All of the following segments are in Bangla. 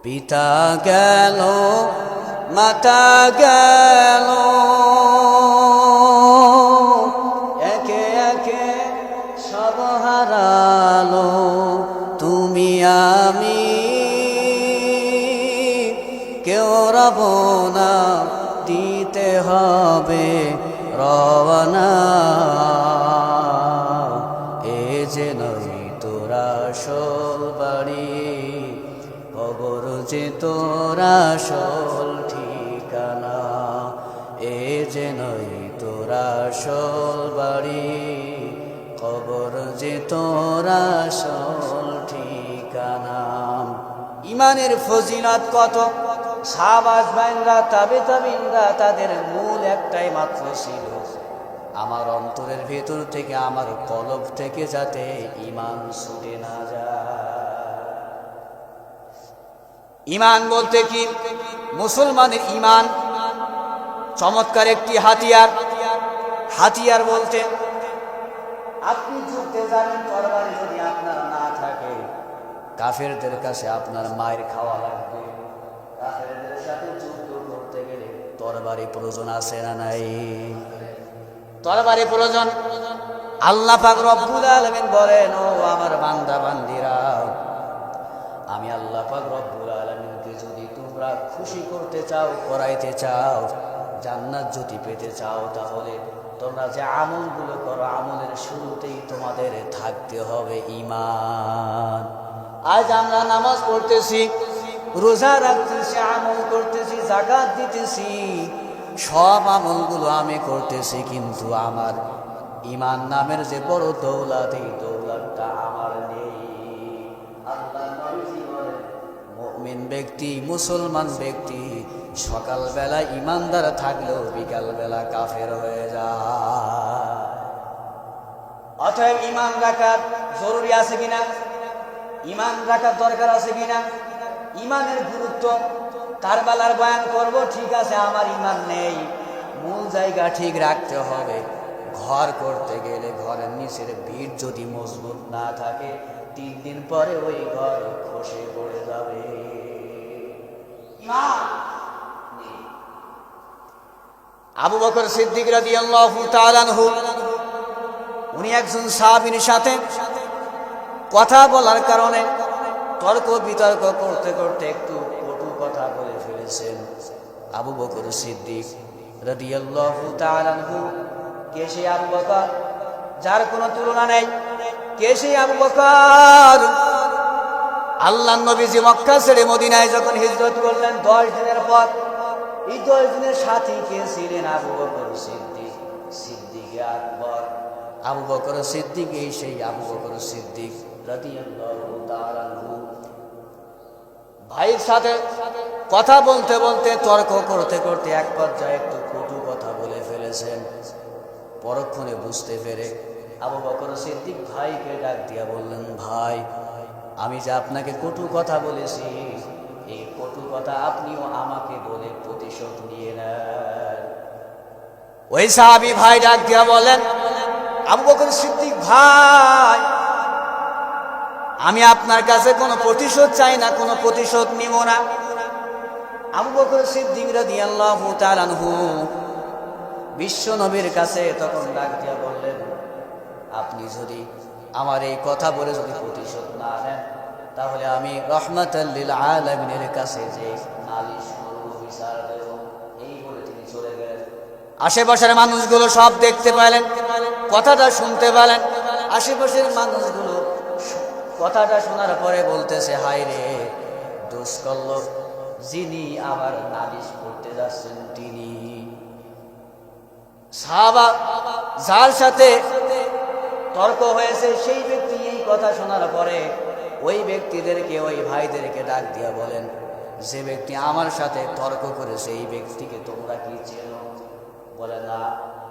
পিতা গেল মাতা গেল, একে একে সব হারালো। তুমি আমি কেউ রব না, দিতে হবে রওনা। এ যে নই তোরা আসল বাড়ি, কবর যে তোরা আসল ঠিকানা। এ যে নই তোরা আসল বাড়ি, কবর যে তোরা আসল ঠিকানা। ইমানের ফজিলত কত, সাহাবাজ বাইনরা তাবে তাবিনরা, তাদের মূল একটাই মাত্র ছিল, আমার অন্তরের ভেতর থেকে, আমার কলব থেকে যাতে ইমান ছুটে না যায়। ইমান বলতে কি? মুসলমানের ইমান চমৎকার একটি হাতিয়ার। হাতিয়ার বলতে আপনি যুদ্ধে যাবেন, তরবারি যদি আপনার না থাকে, কাফেরদের কাছে আপনার মায়ের খাওয়া লাগবে। কাফেরদের সাথে যুদ্ধ করতে গেলে তরবারি প্রয়োজন আছে না নাই? তরবারি প্রয়োজন। আল্লাহ পাক রব্বুল আলামিন বলেন, ও আমার বান্দা বান্দিরা, আমি আল্লাহ পাক রব্বুল আলামিনকে যদি তোমরা খুশি করতে চাও, করাইতে চাও, জান্নাত যদি পেতে চাও, তাহলে তোমরা যে আমলগুলো করো, আমলের শুরুতেই তোমাদের থাকতে হবে ঈমান। আজ আমরা নামাজ পড়তেছি, রোজা রাখতেছি, আমল করতেছি, যাকাত দিতেছি, সব আমলগুলো আমি করতেছি, কিন্তু আমার ঈমান নামের যে বড় দৌলত, এই দৌলতটা আমার নেই। আল্লাহ নবী বলেন, মুমিন ব্যক্তি, মুসলমান ব্যক্তি সকালবেলা ঈমানদার থাকলেও বিকালবেলা কাফের হয়ে যায়। অতএব ঈমান রাখা জরুরি আছে কিনা, ঈমান রাখার দরকার আছে কিনা, ঈমানের গুরুত্ব কারবালার বয়ান করব, ঠিক আছে, আমার ঈমান নেই, মূল জায়গা ঠিক রাখতে হবে। ঘর করতে গেলে ঘরের নিচের ভিড় যদি মজবুত না থাকে, 3 দিন পরে ওই ঘর খসে পড়ে যাবে। আবু বকর সিদ্দিক রাদিয়াল্লাহু তাআলা আনহু, উনি একজন সাহাবীর সাথে কথা বলার কারণে তর্ক বিতর্ক করতে করতে একটু কটু কথা বলে ফেলেছেন। আবু বকর সিদ্দিক রাদিয়াল্লাহু তাআলা আনহু, কে সেই আবু বকর যার কোনো তুলনা নেই? কে সেই আবু বকর? আল্লাহর নবীজি মক্কা ছেড়ে মদিনায় যখন হিজরত করলেন 10 দিনের পর, এই 10 দিনের সাথী কে ছিলেন? আবু বকর সিদ্দিক, সিদ্দিকে আকবর। আবু বকর সিদ্দিক, এই সেই আবু বকর সিদ্দিক রাদিয়াল্লাহু তাআলা আনহু ভাইয়ের সাথে কথা বলতে বলতে, তর্ক করতে করতে এক পর্যায়ে একটু কটু কথা বলে ফেলেছেন। পরক্ষণে বুঝতে পেরে আবু বকর সিদ্দিক ভাইকে ডাক দিয়া বললেন, ভাই, আমি যে আপনাকে কটু কথা বলেছি, এই কটু কথা আপনিও আমাকে বলে প্রতিশোধ নিয়ে নেন। ওই সাহাবী ভাই ডাক দিয়া বলেন, আবু বকর সিদ্দিক ভাই, আমি আপনার কাছে কোনো প্রতিশোধ চাই না, কোনো প্রতিশোধ নিব না। আবু বকর সিদ্দিক রাদিয়াল্লাহু তাআলা আনহু বিশ্ব নবীর কাছে তখন ডাক দিয়া বললেন, আপনি যদি আমার এই কথা বলে যদি প্রতিশোধ না নেন, তাহলে আমি রাহমাতাল লিল আলামিনের কাছে যে নালিশ করব, বিচার দেব। এই বলে তিনি চলে গেলেন। আশেপাশের মানুষগুলো সব দেখতে পেলেন, কথাটা শুনতে পেলেন। আশেপাশের মানুষগুলো কথাটা শোনার পরে বলতেছে, হায় রে, দোষ করল, যিনি আবার নালিশ করতে যাচ্ছেন তিনি। সাহাবা যার সাথে তর্ক হয়েছে, সেই ব্যক্তি এই কথা শোনার পরে ওই ব্যক্তিদেরকে, ওই ভাইদেরকে ডাক দিয়া বলেন, যে ব্যক্তি আমার সাথে তর্ক করেছে, এই ব্যক্তিকে তোমরা কি চেনো? বলে না।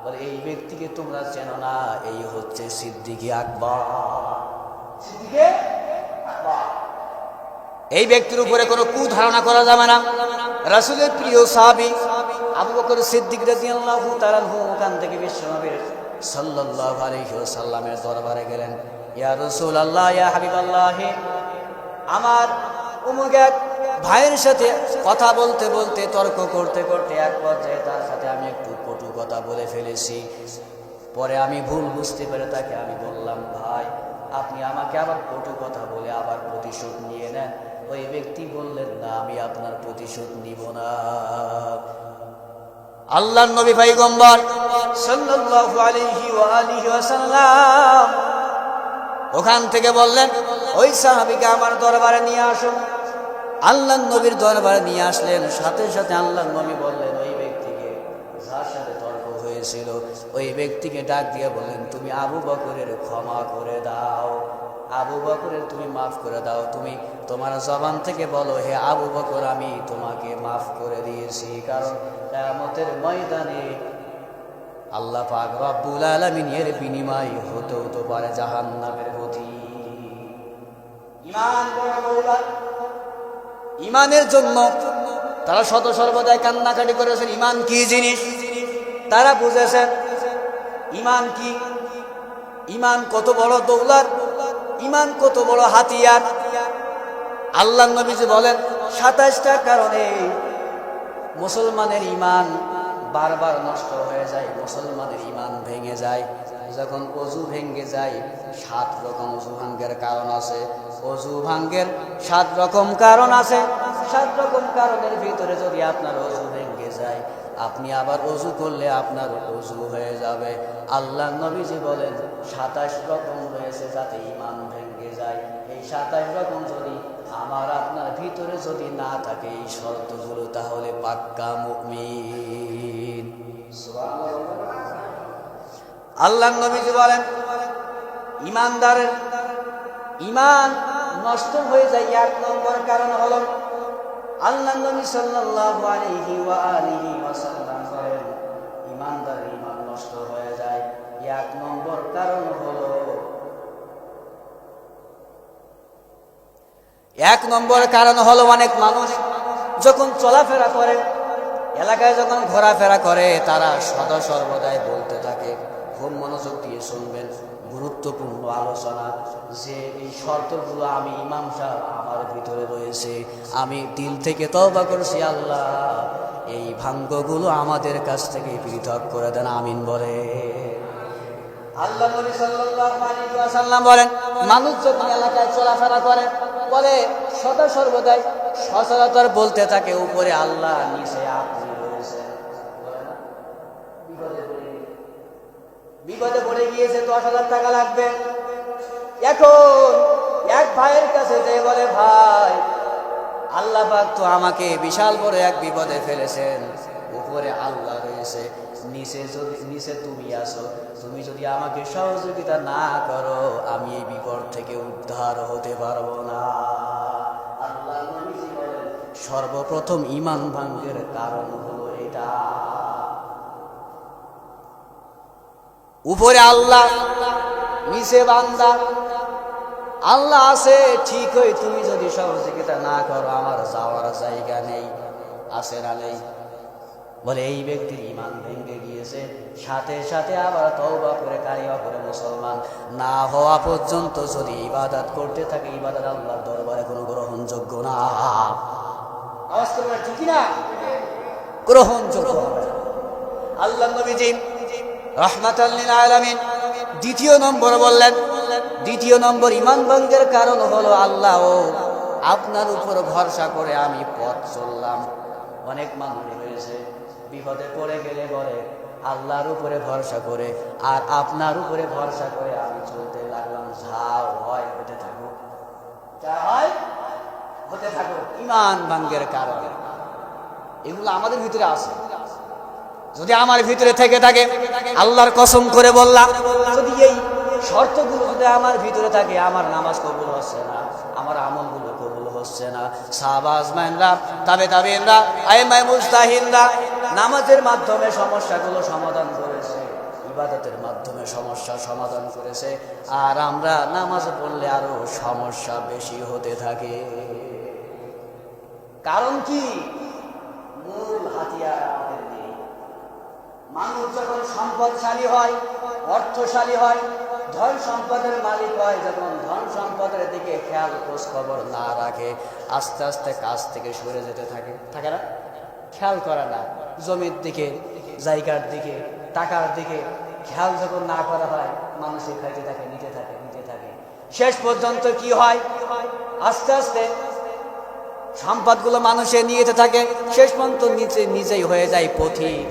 বলে, এই ব্যক্তিকে তোমরা চেনো না, এই হচ্ছে সিদ্দিকে আকবর। সিদ্দিকে আকবর। এই ব্যক্তির উপরে কোনো কুধারণা করা যাবে না। রাসূলের প্রিয় সাহাবী আবু বকর সিদ্দিক রাদিয়াল্লাহু তাআলা আনহু ওখান থেকে বিশ্বনবী সাল্লাল্লাহু আলাইহি ওয়াসাল্লামের দরবারে গেলেন। ইয়া রাসূলুল্লাহ, ইয়া হাবিবাল্লাহ, আমার অমুক এক ভাইয়ের সাথে কথা বলতে বলতে, তর্ক করতে করতে এক পর্যায়ে তার সাথে আমি একটু কটু কথা বলে ফেলেছি। পরে আমি ভুল বুঝতে পেরে তাকে আমি বললাম, ভাই আপনি আমাকে আবার কটু কথা বলে আবার প্রতিশোধ নিয়ে নেন। ওই ব্যক্তি বললেন, না আমি আপনার প্রতিশোধ নিব না। আল্লাহর নবী পয়গম্বর সাল্লাল্লাহু আলাইহি ওয়া আলিহি ওয়াসাল্লাম ওখান থেকে বললেন, ওই সাহাবীকে আমার দরবারে নিয়ে আসুন। আল্লাহর নবীর দরবারে নিয়ে আসলেন। সাথে সাথে আল্লাহর নবী বললেন, ওই ব্যক্তিকে যার সাথে তর্ক হয়েছিল ওই ব্যক্তিকে ডাক দিয়ে বললেন, তুমি আবু বকরের ক্ষমা করে দাও, আবু বকরের তুমি মাফ করে দাও। তুমি তোমার জবান থেকে বলো, হে আবু বকর আমি তোমাকে মাফ করে দিয়েছি। কারণ কিয়ামতের ময়দানে আল্লাহ পাক রব্বুল আলামিন এর বিনিময় হতেও তো পারে জাহান্নামের গতি। ঈমান করা পরিবার, ঈমানের জন্য তারা শত সর্বদাই কান্নাকাটি করেছেন। ঈমান কি জিনিস তারা বুঝেছেন। ঈমান কি, ঈমান কত বড় দৌলত, ঈমান কত বড় হাতিয়ার। আল্লাহর নবী বলেন, 27টা কারণে মুসলমানের ঈমান বারবার নষ্ট হয়ে যায়, মুসলমানের ঈমান ভেঙে যায়। যখন অজু ভেঙে যায়, 7 রকম অজু ভাঙ্গের কারণ আছে। অজু ভাঙ্গের 7 রকম কারণ আছে। 7 রকম কারণের ভিতরে যদি আপনার অজু ভেঙে যায়, আপনি আবার অজু করলে আপনার অজু হয়ে যাবে। আল্লাহর নবীজি বলেন 27 রকম রয়েছে যাতে ঈমান ভেঙে যায়। এই 27 রকম যদি আমার আপনার ভিতরে যদি না থাকে এই শর্তগুলো, তাহলে পাক্কা মুমিন। আল্লাহর নবীজি বলেন, ঈমানদারের ঈমান নষ্ট হয়ে যায় 1 নম্বর কারণ হলো, আল্লাহর নবী সাল্লাল্লাহু আলাইহি ওয়া আলিহি ওয়াসাল্লাম বলেন, ঈমানদারের ঈমান নষ্ট হয়ে যায় 1 নম্বর কারণ হলো, 1 নম্বর কারণ হলো অনেক মানুষ যখন চলাফেরা করে, এলাকায় যখন ঘোরাফেরা করে, তারা সদা সর্বদাই বলতে থাকে, খুব মনোযোগ দিয়ে শুনবেন, গুরুত্বপূর্ণ আলোচনা, যে এই শর্তগুলো আমি ইমাম সাহেব আমার ভিতরে রয়েছে, আমি দিল থেকে তওবা করছি, আল্লাহ এই ভাঙ্গগুলো আমাদের কাছ থেকে পৃথক করে দেন, আমিন বলে। আল্লাহ নবী সাল্লাল্লাহু আলাইহি ওয়াসাল্লাম বলেন, মানুষ যখন এলাকায় চলাফেরা করে, বলে সদা সর্বদাই সচরাচর বলতে থাকে, উপরে আল্লাহ নিচে আপনি রয়েছেন। বিপদে পড়ে গিয়েছে, 10,000 টাকা লাগবে। এখন এক ভাইয়ের কাছে যে বলে, ভাই আল্লাহ পাক তো আমাকে বিশাল বড় এক বিপদে ফেলেছেন, উপরে আল্লাহ রয়েছে, নিচে তুমি আছো, তুমি যদি আমাকে সহযোগিতা না করো আমি এই বিপদ থেকে উদ্ধার হতে পারবো না। আল্লাহ নবীজি বলেন, সর্বপ্রথম ঈমান ভঙ্গের কারণ হলো এটা। উপরে আল্লাহ, নিচে বান্দা। আল্লাহ আছে ঠিকই, তুমি যদি সহযোগিতা না করো আমার যাওয়ার জায়গা নেই, আছে না নেই? বলে এই ব্যক্তির ঈমান ভেঙে গিয়েছে, সাথে সাথে আবার তওবা করে কালিমা পড়ে মুসলমান না হওয়া পর্যন্ত যদি ইবাদত করতে থাকে, ইবাদত আল্লাহর দরবারে কোনো গ্রহণযোগ্য না। আওয়াজ করবেন ঠিক না? গ্রহণযোগ্য হবে। আল্লাহ নবীজি রাহমাতাল লিল আলামিন দ্বিতীয় নম্বর বললেন, দ্বিতীয় নম্বর ঈমান ভঙ্গের কারণ হলো, আল্লাহ ও আপনার উপর ভরসা করে আমি পথ চললাম। অনেক মানুষ রয়েছে বিপদে পড়ে গেলে বলে আল্লাহর উপরে ভরসা করে, আর আপনার উপরে ভরসা করে আমি চলতে লাগলাম, যা হয় হতে থাকো, যা হয় হতে থাকো। ঈমান ভঙ্গের কারণ এগুলো আমাদের ভিতরে আছে। যদি আমার ভিতরে থেকে থাকে, আল্লাহর কসম করে বললাম, যদি এই শর্তগুলো যদি আমার ভিতরে থাকে, আমার নামাজ কবুল হচ্ছে না, আমার আমলগুলো কবুল হচ্ছে না। সাহাবা আজমাইনরা, তাবেঈনরা, আইমায়ে মুজতাহিদরা নামাজের মাধ্যমে সমস্যাগুলো সমাধান করেছে, ইবাদতের মাধ্যমে সমস্যা সমাধান করেছে, আর আমরা নামাজ পড়লে আরো সমস্যা বেশি হতে থাকে। কারণ কি? মূল হাতিয়ার আমাদের নেই। মানুষ যখন সম্পদশালী হয়, অর্থশালী হয়, ধন সম্পদের মালিক হয়, যখন ধন সম্পদের দিকে খেয়াল খোঁজ খবর না রাখে, আস্তে আস্তে কাজ থেকে সরে যেতে থাকে না, খেয়াল করে না, জমির দিকে, জায়গার দিকে, টাকার দিকে খেয়াল যখন না করা হয়, মানুষের খাইতে থাকে, নিতে থাকে, শেষ পর্যন্ত কি হয়, আস্তে আস্তে সম্পদগুলো মানুষে নিয়ে যেতে থাকে, শেষ পর্যন্ত নিজেই হয়ে যায় পথিক।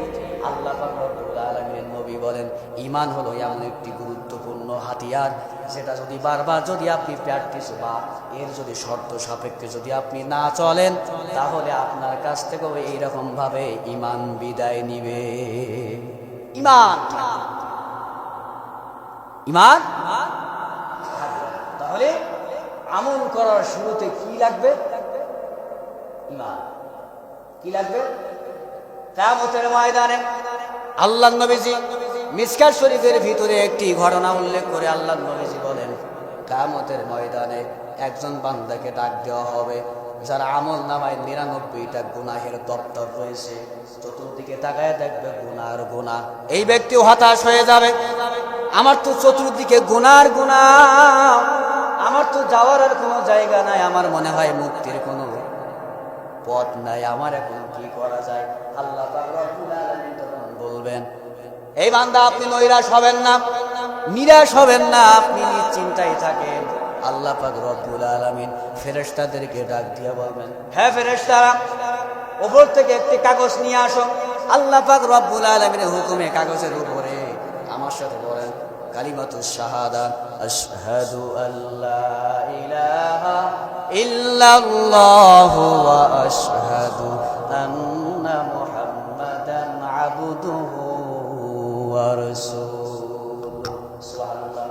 আল্লাহ পাক রব্বুল আলামিন নবী বলেন, ঈমান হলো এমন একটি গুরুত্বপূর্ণ হাতিয়ার, যেটা যদি বারবার যদি আপনি প্র্যাকটিস বা এর যদি শর্ত সাপেক্ষে যদি আপনি না চলেন, তাহলে আপনার কাছ থেকেও এইরকম ভাবে ঈমান বিদায় নিবে। ঈমান তাহলে আমল করার শুরুতে কি লাগবে? ঈমান। কি লাগবে? কিয়ামতের ময়দানে আল্লাহর নবীজি মিশকাত শরীফের ভিতরে একটি ঘটনা উল্লেখ করে আল্লাহর নবীজি বলেন, কিয়ামতের ময়দানে একজন বান্দাকে ডাক দেওয়া হবে, যার আমল নামায় 99টা গুনাহের দপ্তর রয়েছে, চতুর্দিকে তাকায় দেখবে গুনার গুনাহ। এই ব্যক্তিও হতাশ হয়ে যাবে, আমার তো চতুর্দিকে গুনার গুনাহ, আমার তো যাওয়ার আর কোনো জায়গা নাই, আমার মনে হয় মুক্তির কোনো পথ নাই, আমার এখন কি করা যায়? আল্লাহ পাক রব্বুল আলামিন তখন বলবেন, এই বান্দা আপনি নৈরাশ হবেন না, নিরাশ হবেন না, আপনি নিশ্চিন্তায় থাকেন। আল্লাহ পাক রব্বুল আলামিন ফেরেশতাদেরকে ডাক দিয়ে বলবেন, হ্যাঁ ফেরেশতারা, উপর থেকে একটি কাগজ নিয়ে আসো। আল্লাহ পাক রব্বুল আলামিনের হুকুমে কাগজের উপরে আমার সাথে বলেন কালিমাতুশ শাহাদা, আশহাদু আল্লা ইলাহা ইল্লাল্লাহু ওয়া আশহাদু আন্না মুহাম্মাদান আবদুহু ওয়া রাসূলুহু। সুবহানাল্লাহ।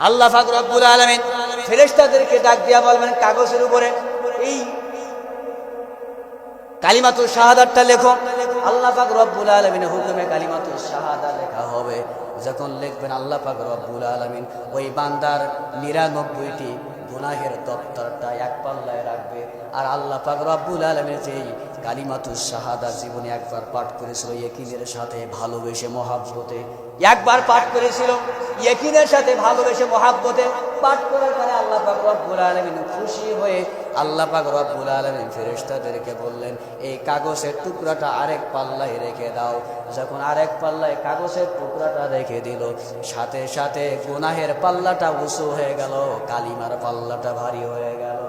আল্লাহ পাক রব্বুল আলামিন ফেরেশতাদেরকে ডাক দিয়া বলবেন, কাগজের উপরে এই কালিমাতুশ শাহাদাতটা লেখো। আল্লাহ পাক রব্বুল আলামিনের হুকুমে কালিমাতুশ শাহাদা লেখা হবে। যখন লিখবেন, আল্লাহ পাক রব্বুল আলামিন ওই বান্দার 99টি গুনাহের দপ্তরটা এক পাল্লায় রাখবে। আর আল্লাহ পাক রব্বুল আলামিন যেই কালিমাতুশ শাহাদা জীবনে একবার পাঠ করেছিল ইয়াকিনের সাথে ভালোবেসে মহাব্বতে, একবার পাঠ করেছিল ইয়াকিনের সাথে ভালোবেসে মহাব্বতে, পাঠ করার পরে আল্লাহ পাক রব্বুল আলামিন খুশি হয়ে আল্লাহ পাক রব্বুল আলামিন ফেরেশতাদেরকে বললেন, এই কাগজের টুকরাটা আরেক পাল্লায় রেখে দাও। যখন আরেক পাল্লায় কাগজের টুকরাটা রেখে দিল, সাথে সাথে গুনাহের পাল্লাটা উঁচু হয়ে গেল, কালিমার পাল্লাটা ভারী হয়ে গেল।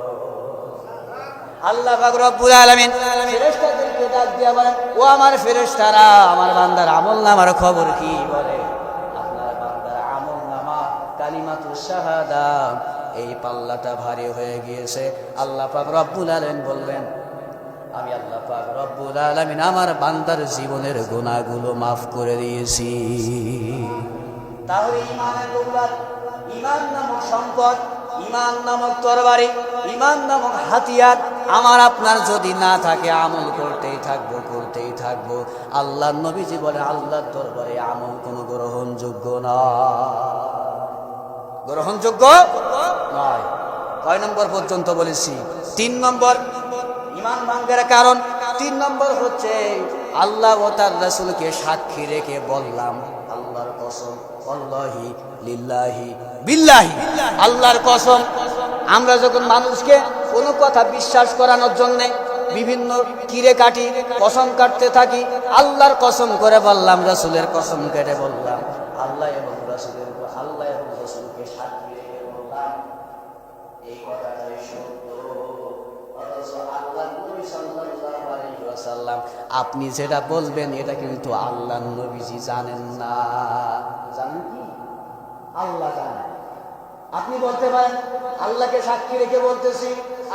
আল্লাহ পাক রব্বুল আলামিন ফেরেশতাদেরকে ডাক দিয়ে বলেন, ও আমার ফেরেশতারা, আমার বান্দার আমলনামার খবর কি? বলে, আপনার বান্দার আমলনামা কালিমাতুশ শাহাদা এই পাল্লাটা ভারী হয়ে গিয়েছে। আল্লাহ পাক রব্বুল আলামিন বলবেন, আমি আল্লাহ পাক রব্বুল আলামিন আমার বান্দার জীবনের গুনাহগুলো মাফ করে দিয়েছি। তাহলে ঈমানের দৌলত, ঈমান নামক সম্পদ, ঈমান নামক তরবারি, ঈমান নামক হাতিয়ার আমার আপনার যদি না থাকে, আমল করতেই থাকবো। আল্লাহর নবীজি বলে, আল্লাহর দরবারে আমল কোনো গ্রহণযোগ্য নয়। কয় নম্বর পর্যন্ত বলেছি? 3 নম্বর। ঈমান ভাঙার কারণ 3 নম্বর হচ্ছে আল্লাহ ও তার রাসূলকে সাক্ষী রেখে বললাম, আল্লাহর কসম, আল্লাহি লিল্লাহি বিল্লাহি, আল্লাহর কসম। আমরা যখন মানুষকে কোনো কথা বিশ্বাস করানোর জন্য বিভিন্ন কিরে কাটি কসম কাটতে থাকি, আল্লাহর কসম করে বললাম, রাসূলের কসম কেটে বললাম, আল্লাহ এবং রাসূলকে সাক্ষী রেখে বললাম, এই কথাটাই সত্য। অথচ আল্লাহর নবী সাল্লাল্লাহু আলাইহি ওয়াসাল্লাম আপনি যেটা বলবেন এটা কিন্তু আল্লাহর নবীজি জানেন না। জানেন কি? আল্লাহ জানেন। আপনি বলতে পারেন আল্লাহকে সাক্ষী রেখে বলতেছি,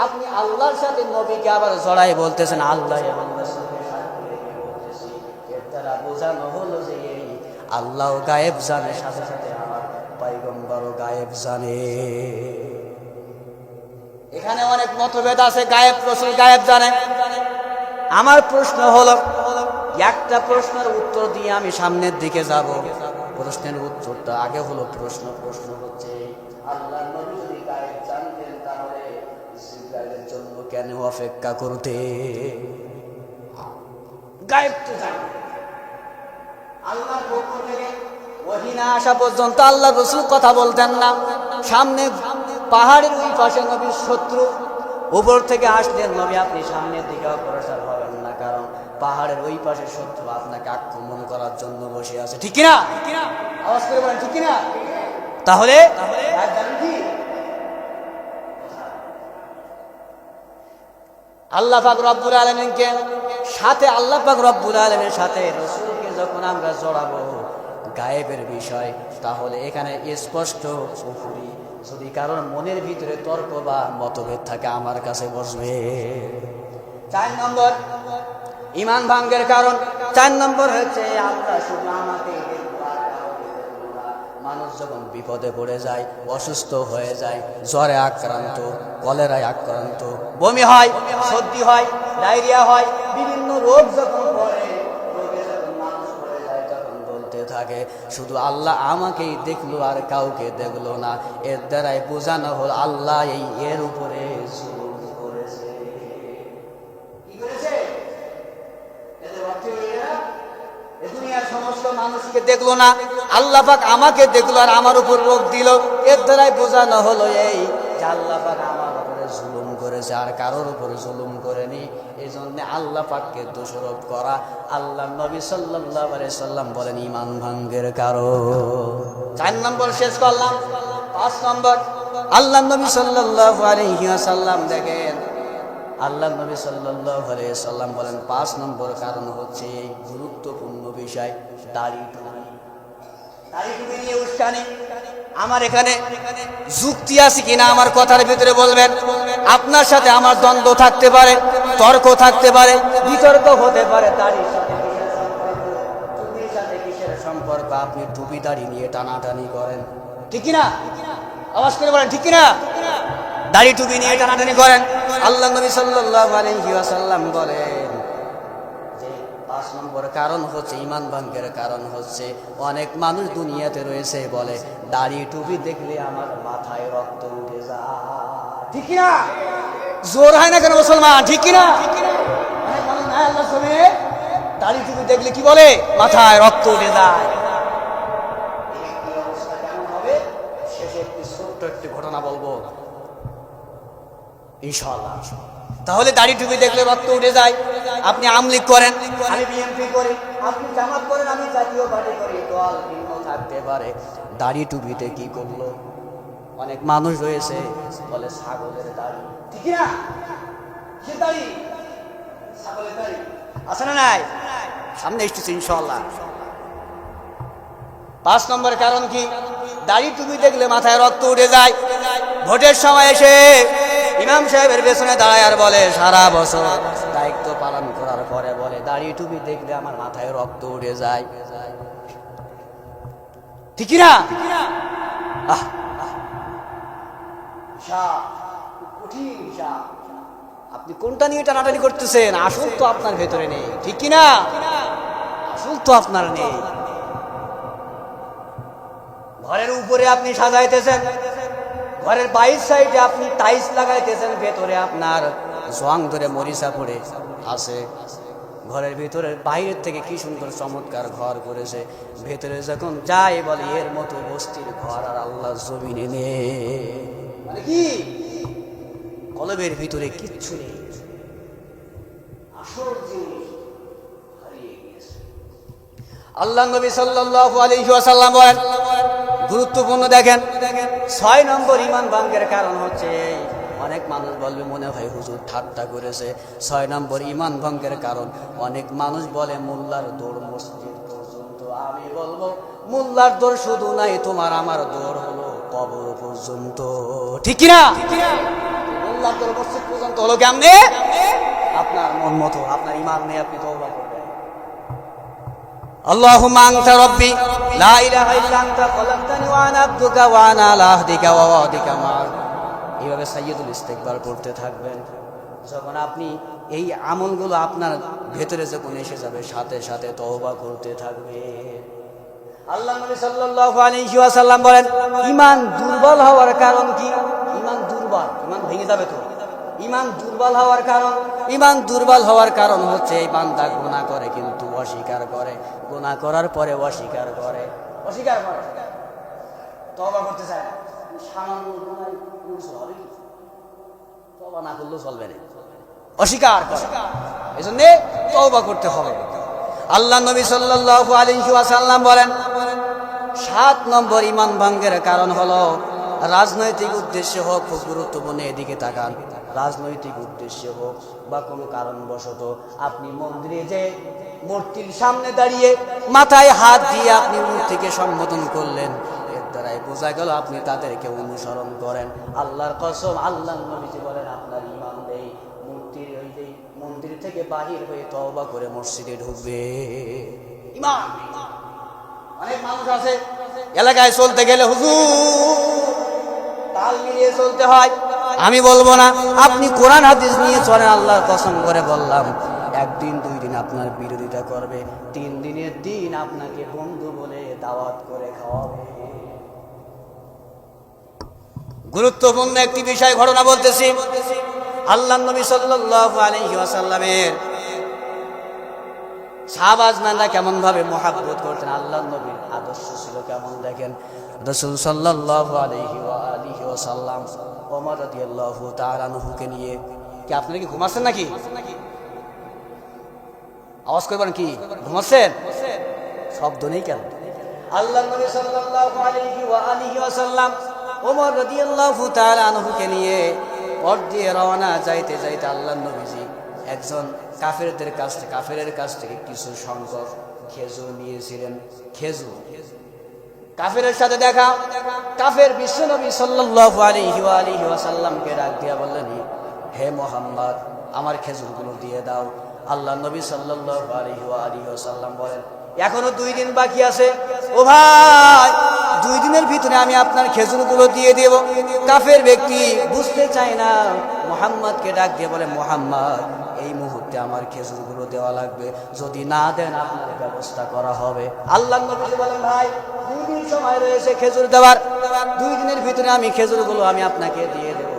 আপনি আল্লাহর সাথে নবীকে আবার জড়াই বলতেছেন, আল্লাহ এবং রাসূলকে সাক্ষী রেখে বলতেছি। এর দ্বারা বোঝানো হলো যে এই আল্লাহ গায়েব জানে, সাথে সাথে আমার পয়গম্বরও গায়েব জানে। এখানে অনেক মতভেদ আছে, গায়েব রাসূল গায়েব জানে। আমার প্রশ্ন হলো, একটা প্রশ্নের উত্তর দিয়ে আমি সামনের দিকে যাব। প্রশ্নের উত্তরটা আগে হলো প্রশ্ন হচ্ছে, আল্লাহর নবী যদি গায়েব জানতেন তাহলে জিবরাইলের জন্য কেন অপেক্ষা করতে? গায়েব তো জানেন, আল্লাহর পক্ষ থেকে ওহী না আসা পর্যন্ত আল্লাহ রাসূল কথা বলতেন না। সামনে পাহাড়ের ওই পাশে নবীর শত্রু, উপর থেকে আসলেন নবী, আপনি সামনের দিকে অগ্রসর হবেন না, কারণ পাহাড়ের ওই পাশে শত্রু আপনাকে আক্রমণ করার জন্য বসে আছে। ঠিক কিনা? আওয়াজ করে বলেন ঠিক কিনা? তাহলে আল্লাহ পাক রব্বুল আলামিনকে সাথে, আল্লাহ পাক রব্বুল আলামিনের সাথে রাসূলকে যখন আমরা জড়াবো গায়েবের বিষয়, তাহলে এখানে স্পষ্ট কুফরি। যদি কারণ মনের ভিতরে তর্ক বা মতভেদ থাকে, আমার কাছে বসবে। 4 নম্বর ঈমান ভাঙ্গের কারণ, 4 নম্বর হচ্ছে আল্লাহ শুধু আমাকে দেখবো আর কাউকে দেখবো না। মানুষ যখন বিপদে পড়ে যায়, অসুস্থ হয়ে যায়, জ্বরে আক্রান্ত, কলেরায় আক্রান্ত, বমি হয়, সর্দি হয়, ডায়রিয়া হয়, বিভিন্ন রোগ যখন পড়ে, রোগে যখন মানুষ পড়ে যায়, তখন বলতে থাকে শুধু আল্লাহ আমাকেই দেখলো আর কাউকে দেখলো না। এর দ্বারাই বোঝানো হল আল্লাহ এর উপরে জুলুম করেছে। কি করেছে? দুনিয়ার সমস্ত মানুষকে দেখলো না, আল্লাহ পাক আমাকে দেখলো আর আমার উপর রোগ দিল। এর দ্বারাই বোঝানো হলো এই যে আল্লাহ পাক আমার উপরে জুলুম করেছে, আর কারোর উপরে জুলুম করেনি। এই জন্য আল্লাহ পাককে দোষারোপ করা, আল্লাহ নবী সাল্লাল্লাহু আলাইহি সাল্লাম বলেন ঈমান ভাঙ্গের কারণ। 4 নম্বর শেষ করলাম। 5 নম্বর আল্লাহ নবী সাল্লাল্লাহু আলাইহি ওয়াসাল্লাম দেখেন, আল্লাহ নবী সাল্লাল্লাহু আলাইহি সাল্লাম বলেন 5 নম্বর কারণ হচ্ছে এই গুরুত্বপূর্ণ বিষয়, দাড়ি টুপি। দাড়ি টুপি নিয়ে উস্কানি। আমার এখানে যুক্তি আছে কিনা আমার কথার ভিতরে বলবেন। আপনার সাথে আমার দ্বন্দ্ব থাকতে পারে, তর্ক থাকতে পারে, বিতর্ক হতে পারে। দাড়ির সাথে কিসের সম্পর্ক, টুপির সাথে কিসের সম্পর্ক? আপনি টুপি দাড়ি নিয়ে টানাটানি করেন, ঠিক কিনা? আওয়াজ করে বলেন ঠিক কিনা? দাড়ি টুপি নিয়ে টানাটানি করেন। আল্লাহ নবী সাল্লাল্লাহু আলাইহি ওয়াসাল্লাম বলেন যে 5 নম্বর কারণ হচ্ছে ঈমান ভঙ্গের কারণ হচ্ছে অনেক মানুষ দুনিয়াতে রয়েছে বলে দাড়ি টুপি দেখলে আমার মাথায় রক্ত উঠে যায়। ঠিক কিনা? জোর হয় না কেন মুসলমান? ঠিক কিনা? আল্লাহ সবে দাড়ি টুপি দেখলে কি বলে? মাথায় রক্ত উঠে যায়। এই অবস্থা কেমন হবে? শেষে একটি ছোট্ট একটি ঘটনা বলবো ইনশাআল্লাহ। তাহলে দাড়ি টুপি দেখলে রক্ত উঠে যায়। আপনি আমলিগ করেন, আমি বিএনপি করি, আপনি জামাত করেন, আমি জাতীয় পার্টি করি, দল ভিন্ন থাকতে পারে। দাড়ি টুপিতে কি করলো? অনেক মানুষ রয়েছে বলে ছাগলের দাড়ি। ঠিক না? কি দাড়ি? ছাগলের দাড়ি আছে না নাই? সামনে এসেছে ইনশাআল্লাহ। 5 নম্বর কারণ কি? দাড়ি টুপি দেখলে মাথায় রক্ত উঠে যায়। ভোটের সময় এসে ইমাম সাহেবের পেছনে দাঁড়ায় আর বলে সারা বছর দায়িত্ব পালন করার পরে বলে দাড়ি টুপি দেখলে আমার মাথায় রক্ত উঠে যায়। ঠিক না? আপনি কোনটা নিয়ে টানাটানি করতেছেন? আসল তো আপনার ভেতরে নেই। ঠিক কিনা? আসল তো আপনার নেই। ঘরের উপরে আপনি সাজাইতেছেন, ঘরের বাইর সাইডে আপনি টাইলস লাগাইতেছেন, ভেতরে আপনার জং ধরে মরিচা পড়ে আছে। ঘরের ভিতরে বাইরের থেকে কি সুন্দর চমৎকার ঘর করেছে, ভেতরে যখন যায় বলে এর মতো বস্তির ঘর আর আল্লাহ জমিনে নেই। মানে কি? কলবের ভিতরে কিচ্ছু নেই, আসল জিনিস হারিয়ে গেছে। আল্লাহ নবী সাল্লাল্লাহু আলাইহি ওয়াসাল্লাম বলেন গুরুত্বপূর্ণ, দেখেন 6 নম্বর ঈমান ভঙ্গের কারণ হচ্ছে, অনেক মানুষ বলবে মনে হয় হুজুর ঠাট্টা করেছে। 6 নম্বর ঈমান ভঙ্গের কারণ, অনেক মানুষ বলে মোল্লার দৌড় মসজিদ পর্যন্ত। আমি বলবো মোল্লার দৌড় শুধু নাই, তোমার আমার দৌড় হলো কবর পর্যন্ত। ঠিক কিনা? মোল্লার দৌড় মসজিদ পর্যন্ত হলো কেমনে? আপনার মন মতো, আপনার ঈমান নেই, আপনি তওবা করবেন। আল্লাহুম্মা আনতা রাব্বি লা ইলাহা ইল্লা আনতা খালাকতানি ওয়া আনা আবদুকা ওয়া আনা আলা আহদিকা ওয়া ওয়াদিকা মা। এইভাবে সাইয়্যিদুল ইস্তিগফার করতে থাকবেন। যখন আপনি এই আমলগুলো আপনার ভেতরে যখন এসে যাবে, সাথে সাথে তওবা করতে থাকবে। আল্লাহ নবী সাল্লাল্লাহু আলাইহি ওয়াসাল্লাম বলেন ঈমান দুর্বল হওয়ার কারণ কি? ঈমান দুর্বল, ঈমান ভেঙে যাবে তো। ঈমান দুর্বল হওয়ার কারণ, ঈমান দুর্বল হওয়ার কারণ হচ্ছে এই বান্দা গুনাহ করে কিন্তু অস্বীকার করে, গুনাহ করার পরে অস্বীকার করে। অস্বীকার করে, তওবা করতে চায় না। সামান্য গুনায় হবে কি, তওবা না করলেও চলবে না, অস্বীকার করে। এজন্য তওবা করতে হবে। আল্লাহ নবী সাল্লাল্লাহু আলাইহি ওয়াসাল্লাম বলেন 7 নম্বর ঈমান ভঙ্গের কারণ হলো রাজনৈতিক উদ্দেশ্যে হোক, খুব গুরুত্বপূর্ণ, এদিকে তাকান, রাজনৈতিক উদ্দেশ্যে হোক বা কোনো কারণবশত আপনি মন্দিরে যে মূর্তির সামনে দাঁড়িয়ে মাথায় হাত দিয়ে আপনি মূর্তিকে সম্বোধন করলেন, এর দ্বারাই বোঝা গেল আপনি তাদেরকে অনুসরণ করেন। আল্লাহর কসম, আল্লাহ নবীজি বলেন আপনার ঈমান নেই। মূর্তির ওই যে মন্দির থেকে বাহির হয়ে তওবা করে মসজিদে ঢুকবে, ঈমান নেই। অনেক মানুষ আছে এলাকায় চলতে গেলে হুজুর তাল মিলিয়ে চলতে হয়। আমি বলবো না, আপনি কোরআন হাদিস নিয়ে চলেন। আল্লাহর কসম করে বললাম, 1 দিন 2 দিন আপনার বিরোধিতা করবে, 3 দিনের দিন আপনাকে বন্ধু বলে দাওয়াত করে খাওয়াবে। গুরুত্বপূর্ণ একটি বিষয় ঘটনা বলতেছি। আল্লাহ নবী সাল্লাল্লাহু আলাইহি ওয়াসাল্লামের সাহাবাজমানরা কেমন ভাবে মহব্বত করতেন, আল্লাহ নবীর আদর্শ ছিল কেমন দেখেন। রাসূল সাল্লাল্লাহু আলাইহি ওয়া আলিহি ওয়াসাল্লাম ওমর রাদিয়াল্লাহু তাআলা আনহুকে নিয়ে, কি আপনারা কি ঘুমাচ্ছেন নাকি? আওয়াজ করবেন, কি ঘুমাচ্ছেন? শব্দ নেই কেন? আল্লাহ নবী সাল্লাল্লাহু আলাইহি ওয়া আলিহি ওয়াসাল্লাম ওমর রাদিয়াল্লাহু তাআলা আনহুকে নিয়ে পথ দিয়ে রওনা যাইতে যাইতে আল্লাহ নবীজি একজন কাফেরদের কাছ থেকে কিছু সংখ্যক খেজুর নিয়েছিলেন। খেজুর, কাফেরের সাথে দেখা, কাফের বিশ্বনবী সাল্লাল্লাহু আলাইহি ওয়া আলিহি ওয়াসাল্লামকে ডাক দিয়া বললেন, হে মুহাম্মদ, আমার খেজুরগুলো দিয়ে দাও। আল্লাহ নবী সাল্লাল্লাহু আলাইহি ওয়া আলিহি ওয়াসাল্লাম বলেন, এখনো 2 দিন বাকি আছে, ও ভাই 2 দিনের ভিতরে আমি আপনার খেজুরগুলো দিয়ে দেব। কাফের ব্যক্তি বুঝতে চায় না, মুহাম্মদকে ডাক দিয়ে বলে, মুহাম্মদ, এই মুহূর্তে আমার খেজুরগুলো দেওয়া লাগবে, যদি না দেন আপনার ব্যবস্থা করা হবে। আল্লাহ নবী বলেন, ভাই 2 দিন সময় রয়েছে খেজুর দেওয়ার, 2 দিনের ভিতরে আমি খেজুরগুলো আমি আপনাকে দিয়ে দেব।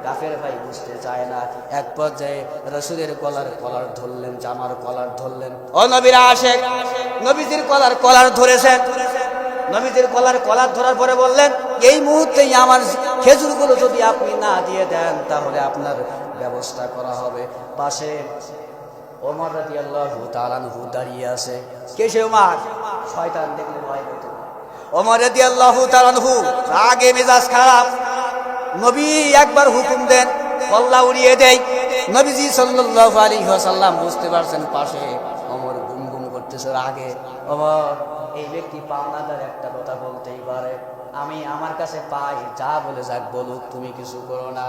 কাফের ভাই বুঝতে চায় না। এক পর্যায়ে রাসূলের কলার ধরলেন, জামার কলার ধরলেন। ও নবীর আশিক, নবীজির কলার ধরেছেন। নবীজির কলার ধরার পরে বললেন, এই মুহূর্তেই আমার খেজুরগুলো যদি আপনি না দিয়ে দেন তাহলে আপনার ব্যবস্থা করা হবে। পাশে ওমর রাদিয়াল্লাহু তাআলা আনহু দাঁড়িয়ে আছে। কে সে ওমর? শয়তান দেখলে ভয় পেত। ওমর রাদিয়াল্লাহু তাআলা আনহু রাগে মেজাজ খারাপ। নবী একবার হুকুম দেন, কল্লা উড়িয়ে দেয়। নবীজি সাল্লাল্লাহু আলাইহি ওয়াসাল্লাম বুঝতে পারছেন পাশে ওমর গুম গুম করতেছে রাগে। ওমর, এই ব্যক্তি পাওনাদার, একটা কথা বলতেই পারে, আমি আমার কাছে পাই, যা বলে যাক বলুক, তুমি কিছু করো না।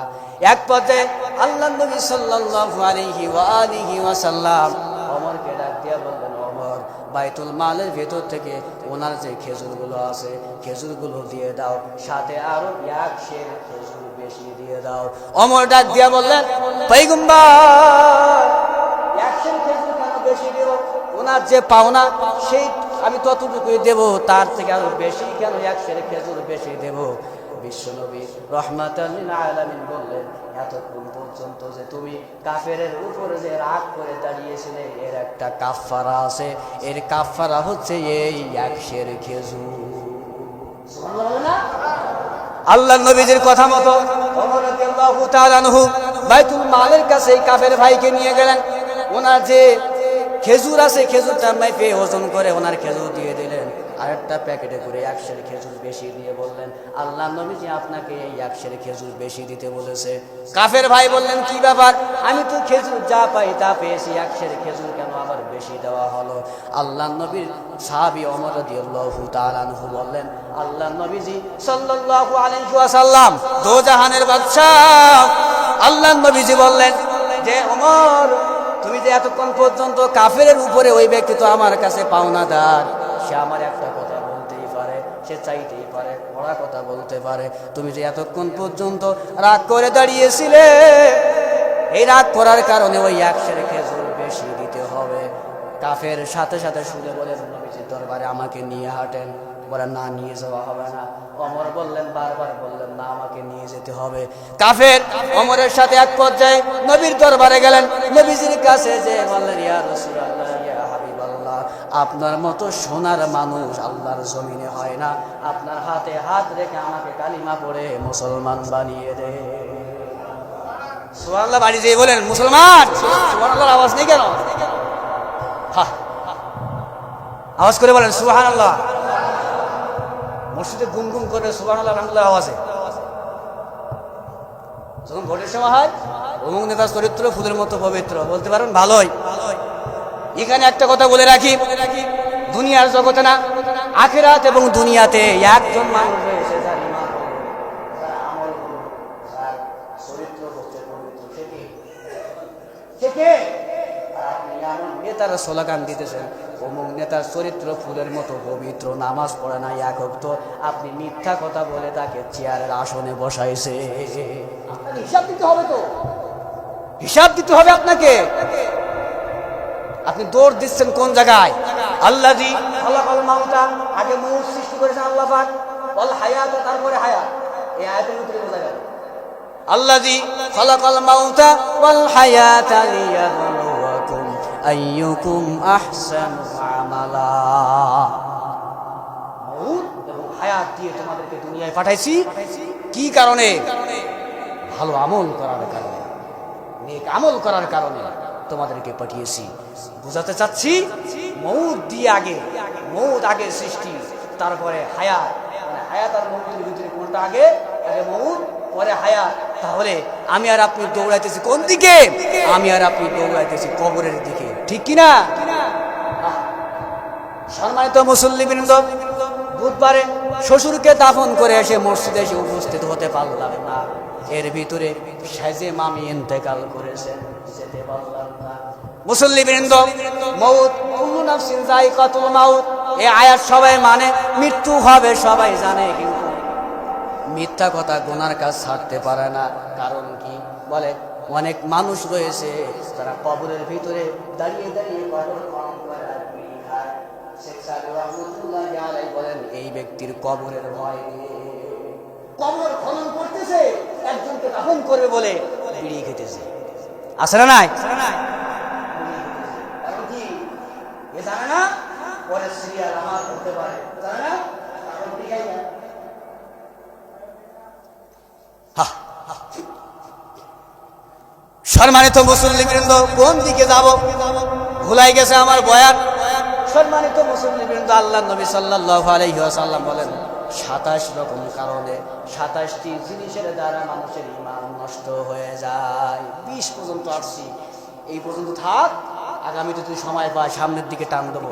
এক পর্যায়ে আল্লাহ নবী সাল্লাল্লাহু আলাইহি ওয়া আলিহি ওয়াসাল্লাম ওমরকে ডাক দিয়া বললেন, ওমর, বাইতুল মালের ভেতর থেকে ওনার যে খেজুরগুলো আছে খেজুরগুলো দিয়ে দাও, সাথে আরো 1 সের খেজুর বেশি দিয়ে দাও। ওমর ডাক দিয়া বললেন, পয়গম্বর, 1 সের খেজুর কেন বেশি দেব? ওনার যে পাওনা সেই আমি ততটুকুই দেব, তার থেকে আরো বেশি কেন 1 সের খেজুর বেশি দেব? বিশ্বনবী রাহমাতাল লিল আলামিন বললেন, এতক্ষণ পর্যন্ত যে তুমি কাফেরের উপরে যে রাগ করে দাঁড়িয়েছিলে, এর একটা কাফারা আছে। এর কাফারা হচ্ছে এই 1 সের খেজুর। সুবহানাল্লাহ। আল্লাহ নবীজির কথা মতো ওমর রাদিয়াল্লাহু তাআলা আনহু বাইতুল মালের কাছে এই কাফের ভাইকে নিয়ে গেলেন। ওনার যে খেজুর আছে খেজুরটা মাইপে ওজন করে ওনার খেজুর দিয়ে দিলেন। আরেকটা প্যাকেটে করে 1 সের খেজুর বেশি দিয়ে বললেন, আল্লাহ নবীজি আপনাকে এই 1 সের খেজুর বেশি দিতে বলেছে। কাফের ভাই বললেন, কি ব্যাপার? আমি তো খেজুর যা পাই তা পেয়েছি, 1 সের খেজুর কেন আবার বেশি দেওয়া হলো? আল্লাহ নবীর সাহাবী ওমর রাদিয়াল্লাহু তাআলা আনহু বললেন, আল্লাহ নবীজি সাল্লাল্লাহু আলাইহি ওয়াসাল্লাম দোজাহানের বাদশা। আল্লাহ নবীজি বললেন যে, ওমর, তুমি যে এতক্ষণ পর্যন্ত কাফেরের উপরে, ওই ব্যক্তি তো আমার কাছে পাওনাদার, সে আমার একটা কথা বলতেই পারে, সে চাইতেই পারে, বড় কথা বলতে পারে। তুমি যে এতক্ষণ পর্যন্ত রাগ করে দাঁড়িয়েছিলে, এই রাগ করার কারণে ওই 1 সের খেজুর বেশি দিতে হবে। কাফের সাথে সাথে শুনে বলেন, নবীজির দরবারে আমাকে নিয়ে হাঁটেন। বলে, না, নিয়ে যাওয়া হবে না। ওমর বললেন, বারবার বললেন, না, আমাকে নিয়ে যেতে হবে। কাফের ওমরের সাথে এক পর্যায়ে নবীর দরবারে গেলেন। নবীজির কাছে যে বললেন, ইয়া রাসূলুল্লাহ, ইয়া হাবিবাল্লাহ, আল্লাহ, আপনার মতো সোনার মানুষ আল্লাহর জমিনে হয় না, আপনার হাতে হাত রেখে আমাকে কালিমা পড়ে মুসলমান বানিয়ে দে। সুবহানাল্লাহ বাড়ি যেয়ে বলেন মুসলমান। সুবহানাল্লাহর আওয়াজ নেই কেন? আওয়াজ করে বলেন সুবহানাল্লাহ। মসজিদে গুনগুন করে সুবহানাল্লাহ আলহামদুলিল্লাহ আওয়াজে। যখন ভোটের সময় হয়, অমুক নেতার চরিত্র ফুলের মতো পবিত্র, বলতে পারেন ভালোই। এখানে একটা কথা বলে রাখি, দুনিয়ার জগতে না, আখিরাত এবং দুনিয়াতে একজন মানুষ রয়েছে যার ঈমান, যার আমল, যার চরিত্র হচ্ছে পবিত্র। সে কে? আপনি এমন নেতার স্লোগান দিতেছেন, অমুক নেতার চরিত্র ফুলের মতো পবিত্র, নামাজ পড়ে না এক ওয়াক্ত, আপনি মিথ্যা কথা বলে তাকে চেয়ারের আসনে বসাইছে। আপনাকে হিসাব দিতে হবে, তো হিসাব দিতে হবে আপনাকে। আপনি দৌড় দিচ্ছেন কোন জায়গায়? আল্লাযী খালাকাল মাউতা, আগে মউত সৃষ্টি করেছেন আল্লাহ পাক, ওয়াল হায়াত, তারপরে হায়াত। এই আয়াতের ভিতরে বোঝা গেল আল্লাযী খালাকাল মাউতা ওয়াল হায়াতা লিয়াবলুয়াকুম আইয়ুকুম আহসানু আমালা। মউত এবং হায়াত দিয়ে তোমাদেরকে দুনিয়ায় পাঠাইছি কি কারণে? ভালো আমল করার কারণে, নেক আমল করার কারণে তোমাদেরকে পাঠিয়েছি। বুঝাতে চাচ্ছি, মউত দিয়ে আগে, মউত আগে সৃষ্টি, তারপরে হায়াত। মানে হায়াত আর মউতের ভিতরে কোনটা আগে? আগে মউত, পরে হায়াত। তাহলে আমি আর আপনি দৌড়াইতেছি কোন দিকে? আমি আর আপনি দৌড়াইতেছি কবরের দিকে, ঠিক কিনা? সম্মানিত মুসল্লিবৃন্দ, বুধবারে শ্বশুরকে দাফন করে এসে মসজিদে এসে উপস্থিত হতে পারলাম না। এর ভিতরে সেজে মামি ইন্তেকাল করেছেন, যেতে পারলাম না। মুসল্লিবৃন্দ, মউত, কুল্লু নাফসিন যায়িকাতুল মাউত, এই আয়াত সবাই মানে, মৃত্যু হবে সবাই জানে, কিন্তু মিথ্যা কথা গুনার কাজ ছাড়তে পারে না। কারণ কি? বলে অনেক মানুষ রয়েছে তারা কবরের ভিতরে দাঁড়িয়ে দাঁড়িয়ে কবর খনন করে আর বিড়ি খায়। শেখ সাহেব রাহমাতুল্লাহি আলাইহি বলেন, এই ব্যক্তির কবরের ভয় নেই, কবর খনন করতেছে একজনকে দাফন করবে বলে বিড়ি খেতেছে। আছে না নাই? কারণ কি? এ জানে না পরে সিরিয়াল আমার হতে পারে, জানে না, কারণ বিড়ি খাই না। সম্মানিত মুসল্লিবৃন্দ, কোন দিকে যাব ভুলাই গেছে আমার বয়ান। সম্মানিত মুসল্লিবৃন্দ, আল্লাহ নবী সাল্লাল্লাহু আলাইহি ওয়াসাল্লাম বলেন, 27 রকম কারণে, 27টি জিনিসের দ্বারা মানুষের ঈমান নষ্ট হয়ে যায়। 20 পর্যন্ত আসছি, এই পর্যন্ত থাক, আগামীতে তুই সময় পায় সামনের দিকে টান দেবো।